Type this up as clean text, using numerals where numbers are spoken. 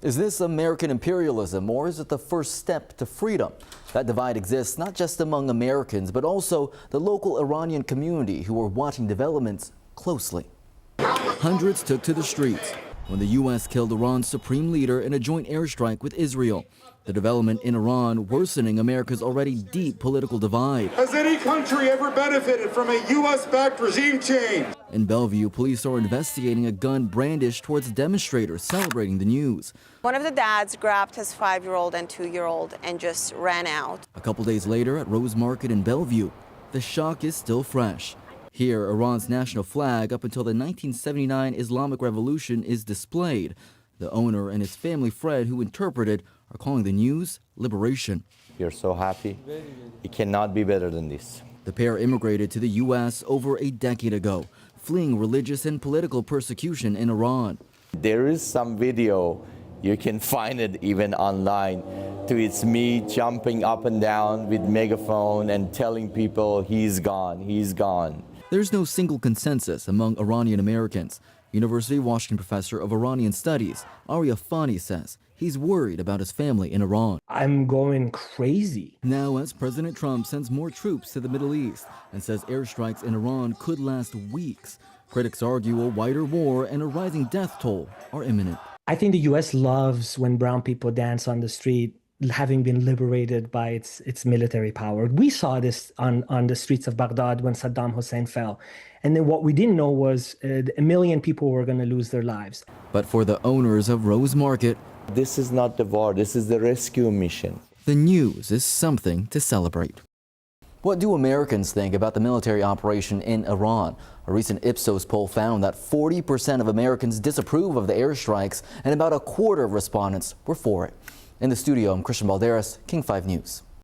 Is this American imperialism, or is it the first step to freedom? That divide exists not just among Americans, but also the local Iranian community who are watching developments closely. Hundreds took to the streets when the U.S. killed Iran's supreme leader in a joint airstrike with Israel. The development in Iran worsening America's already deep political divide. Has any country ever benefited from a U.S.-backed regime change? In Bellevue, police are investigating a gun brandished towards demonstrators celebrating the news. One of the dads grabbed his 5-year-old and 2-year-old and just ran out. A couple days later at Rose Market in Bellevue, the shock is still fresh. Here, Iran's national flag up until the 1979 Islamic Revolution is displayed. The owner and his family, Fred, who interpreted, are calling the news liberation. We are so happy. It cannot be better than this. The pair immigrated to the U.S. over a decade ago, fleeing religious and political persecution in Iran. There is some video, you can find it even online, it's me jumping up and down with megaphone and telling people he's gone, he's gone. There's no single consensus among Iranian Americans. University of Washington professor of Iranian Studies, Arya Fani, says he's worried about his family in Iran. I'm going crazy. Now, as President Trump sends more troops to the Middle East and says airstrikes in Iran could last weeks, critics argue a wider war and a rising death toll are imminent. I think the U.S. loves when brown people dance on the street, having been liberated by its military power. We saw this on the streets of Baghdad when Saddam Hussein fell. And then what we didn't know was 1 million people were going to lose their lives. But for the owners of Rose Market, this is not the war, this is the rescue mission. The news is something to celebrate. What do Americans think about the military operation in Iran? A recent Ipsos poll found that 40% of Americans disapprove of the airstrikes, and about a quarter of respondents were for it. In the studio, I'm Christian Balderas, King 5 News.